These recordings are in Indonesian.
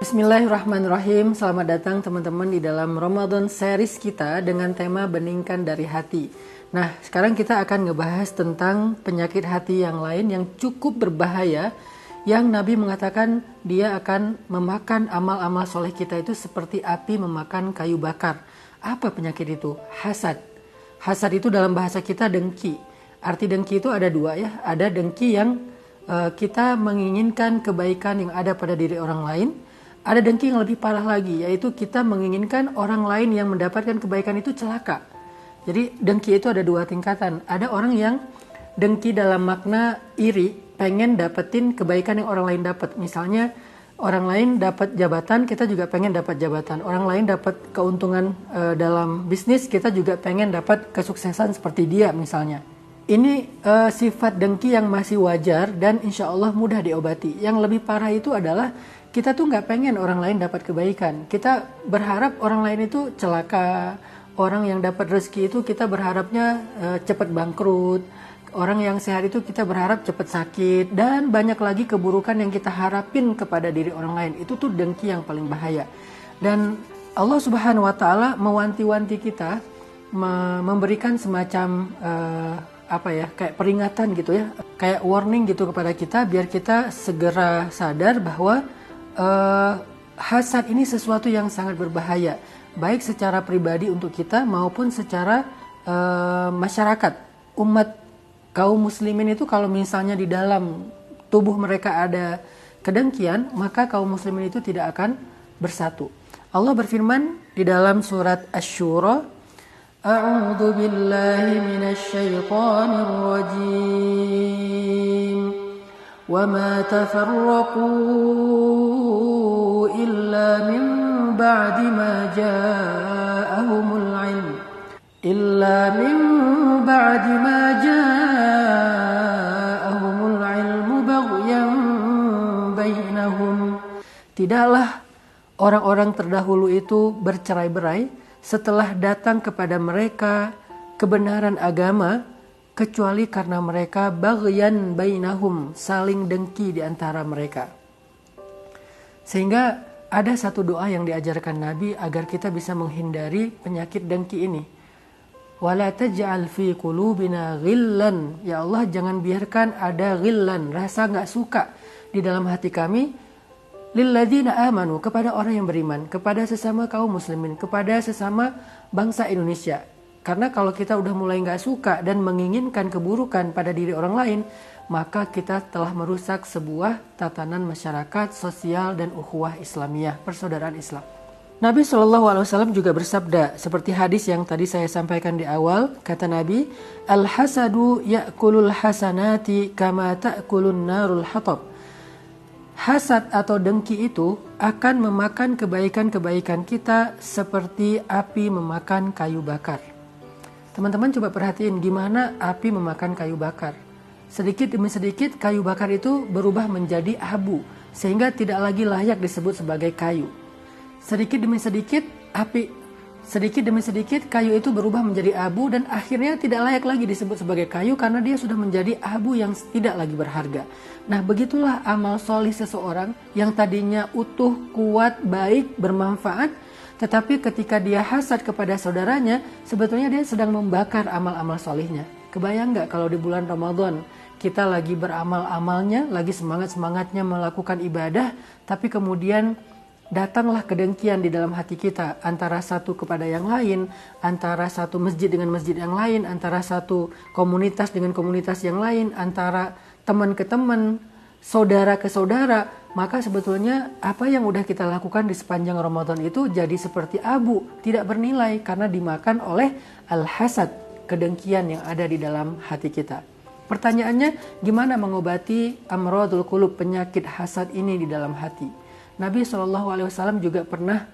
Bismillahirrahmanirrahim. Selamat datang teman-teman di dalam Ramadan series kita dengan tema beningkan dari hati. Nah, sekarang kita akan ngebahas tentang penyakit hati yang lain yang cukup berbahaya, yang Nabi mengatakan dia akan memakan amal-amal soleh kita itu seperti api memakan kayu bakar. Apa penyakit itu? Hasad. Hasad itu dalam bahasa kita dengki. Arti dengki itu ada dua ya. Ada dengki yang kita menginginkan kebaikan yang ada pada diri orang lain. Ada dengki yang lebih parah lagi, yaitu kita menginginkan orang lain yang mendapatkan kebaikan itu celaka. Jadi dengki itu ada dua tingkatan. Ada orang yang dengki dalam makna iri, pengen dapetin kebaikan yang orang lain dapat. Misalnya orang lain dapat jabatan, kita juga pengen dapat jabatan. Orang lain dapat keuntungan dalam bisnis, kita juga pengen dapat kesuksesan seperti dia misalnya. Ini sifat dengki yang masih wajar dan insya Allah mudah diobati. Yang lebih parah itu adalah kita tuh nggak pengen orang lain dapat kebaikan. Kita berharap orang lain itu celaka. Orang yang dapat rezeki itu kita berharapnya cepat bangkrut. Orang yang sehat itu kita berharap cepat sakit. Dan banyak lagi keburukan yang kita harapin kepada diri orang lain. Itu tuh dengki yang paling bahaya. Dan Allah Subhanahu Wa Taala mewanti-wanti kita, memberikan semacam kayak peringatan gitu ya, kayak warning gitu kepada kita biar kita segera sadar bahwa hasad ini sesuatu yang sangat berbahaya, baik secara pribadi untuk kita maupun secara masyarakat. Umat kaum muslimin itu kalau misalnya di dalam tubuh mereka ada kedengkian, maka kaum muslimin itu tidak akan bersatu. Allah berfirman di dalam surat Asy-Syura, A'udzu billahi minasy syaithanir rajim. Wa ma tafarraqu illa min ba'di ma ja'ahumul 'ilm. Illa min ba'di ma ja'ahumul 'ilmu baghyan bainahum. Tidaklah orang-orang terdahulu itu bercerai-berai setelah datang kepada mereka kebenaran agama, kecuali karena mereka baghyan bainahum, saling dengki di antara mereka. Sehingga ada satu doa yang diajarkan Nabi agar kita bisa menghindari penyakit dengki ini. Wala taj'al fi qulubina ghillan, ya Allah jangan biarkan ada ghillan, rasa enggak suka di dalam hati kami, lilladzina amanu, kepada orang yang beriman, kepada sesama kaum muslimin, kepada sesama bangsa Indonesia. Karena kalau kita udah mulai gak suka dan menginginkan keburukan pada diri orang lain, maka kita telah merusak sebuah tatanan masyarakat, sosial, dan ukhuwah Islamiyah, persaudaraan Islam. Nabi SAW juga bersabda, seperti hadis yang tadi saya sampaikan di awal, kata Nabi, Al-hasadu ya'kulul hasanati kama ta'kulun narul hatab. Hasad atau dengki itu akan memakan kebaikan-kebaikan kita seperti api memakan kayu bakar. Teman-teman coba perhatiin gimana api memakan kayu bakar. Sedikit demi sedikit kayu bakar itu berubah menjadi abu, sehingga tidak lagi layak disebut sebagai kayu. Sedikit demi sedikit kayu itu berubah menjadi abu dan akhirnya tidak layak lagi disebut sebagai kayu karena dia sudah menjadi abu yang tidak lagi berharga. Nah, begitulah amal solih seseorang yang tadinya utuh, kuat, baik, bermanfaat, tetapi ketika dia hasad kepada saudaranya, sebetulnya dia sedang membakar amal-amal solihnya. Kebayang nggak kalau di bulan Ramadan kita lagi beramal-amalnya, lagi semangat-semangatnya melakukan ibadah, tapi kemudian datanglah kedengkian di dalam hati kita antara satu kepada yang lain, antara satu masjid dengan masjid yang lain, antara satu komunitas dengan komunitas yang lain, antara teman ke teman, saudara ke saudara, maka sebetulnya apa yang udah kita lakukan di sepanjang Ramadan itu jadi seperti abu, tidak bernilai karena dimakan oleh al-hasad, kedengkian yang ada di dalam hati kita. Pertanyaannya, gimana mengobati amradul qulub, penyakit hasad ini di dalam hati? Nabi SAW juga pernah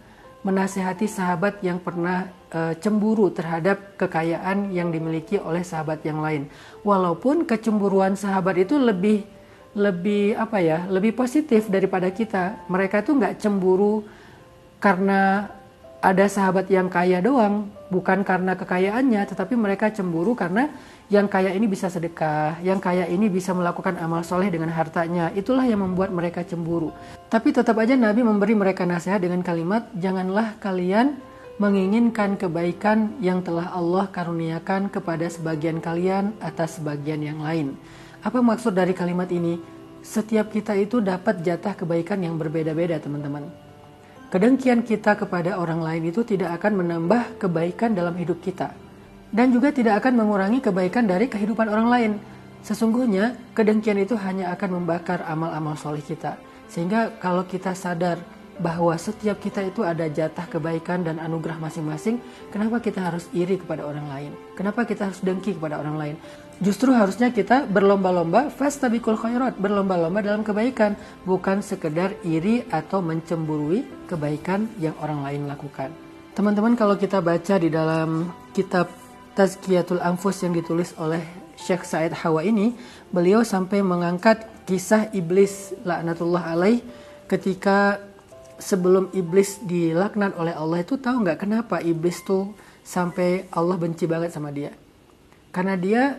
menasihati sahabat yang pernah cemburu terhadap kekayaan yang dimiliki oleh sahabat yang lain. Walaupun kecemburuan sahabat itu lebih positif daripada kita. Mereka tuh nggak cemburu karena ada sahabat yang kaya doang, bukan karena kekayaannya, tetapi mereka cemburu karena yang kaya ini bisa sedekah, yang kaya ini bisa melakukan amal soleh dengan hartanya. Itulah yang membuat mereka cemburu. Tapi tetap aja Nabi memberi mereka nasihat dengan kalimat, janganlah kalian menginginkan kebaikan yang telah Allah karuniakan kepada sebagian kalian atas sebagian yang lain. Apa maksud dari kalimat ini? Setiap kita itu dapat jatah kebaikan yang berbeda-beda, teman-teman. Kedengkian kita kepada orang lain itu tidak akan menambah kebaikan dalam hidup kita. Dan juga tidak akan mengurangi kebaikan dari kehidupan orang lain. Sesungguhnya, kedengkian itu hanya akan membakar amal-amal soleh kita. Sehingga kalau kita sadar bahwa setiap kita itu ada jatah kebaikan dan anugerah masing-masing, kenapa kita harus iri kepada orang lain? Kenapa kita harus dengki kepada orang lain? Justru harusnya kita berlomba-lomba, fastabiqul khairat, berlomba-lomba dalam kebaikan, bukan sekedar iri atau mencemburui kebaikan yang orang lain lakukan. Teman-teman, kalau kita baca di dalam kitab Tazkiyatul Anfus yang ditulis oleh Syekh Said Hawa ini, beliau sampai mengangkat kisah iblis laknatullah alaih ketika sebelum iblis dilaknat oleh Allah itu. Tahu nggak kenapa iblis tuh sampai Allah benci banget sama dia? Karena dia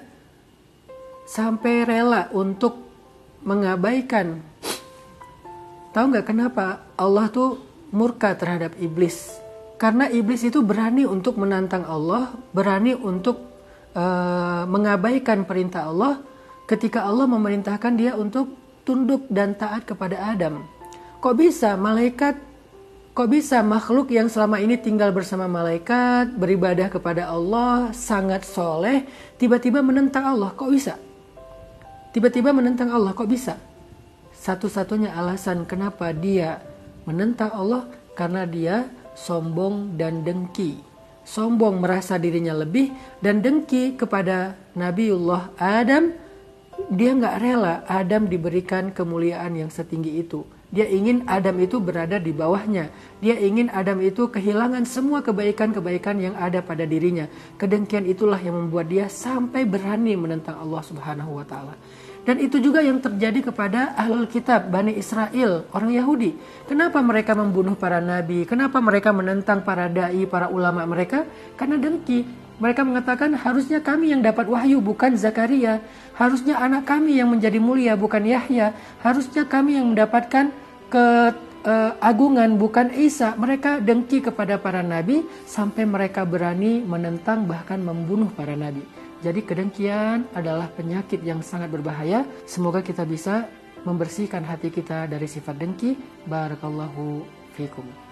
sampai rela untuk mengabaikan. Tahu nggak kenapa Allah tuh murka terhadap iblis? Karena iblis itu berani untuk menantang Allah, berani untuk mengabaikan perintah Allah ketika Allah memerintahkan dia untuk tunduk dan taat kepada Adam. Kok bisa makhluk yang selama ini tinggal bersama malaikat, beribadah kepada Allah, sangat soleh, tiba-tiba menentang Allah? Kok bisa? Tiba-tiba menentang Allah, kok bisa? Satu-satunya alasan kenapa dia menentang Allah, karena dia sombong dan dengki. Sombong merasa dirinya lebih, dan dengki kepada Nabiullah Adam. Dia nggak rela Adam diberikan kemuliaan yang setinggi itu. Dia ingin Adam itu berada di bawahnya. Dia ingin Adam itu kehilangan semua kebaikan-kebaikan yang ada pada dirinya. Kedengkian itulah yang membuat dia sampai berani menentang Allah Subhanahu wa Ta'ala. Dan itu juga yang terjadi kepada Ahlul Kitab, Bani Israel, orang Yahudi. Kenapa mereka membunuh para nabi? Kenapa mereka menentang para da'i, para ulama mereka? Karena dengki. Mereka mengatakan harusnya kami yang dapat wahyu, bukan Zakaria. Harusnya anak kami yang menjadi mulia, bukan Yahya. Harusnya kami yang mendapatkan keagungan, bukan Isa. Mereka dengki kepada para nabi sampai mereka berani menentang, bahkan membunuh para nabi. Jadi kedengkian adalah penyakit yang sangat berbahaya. Semoga kita bisa membersihkan hati kita dari sifat dengki. Barakallahu fikum.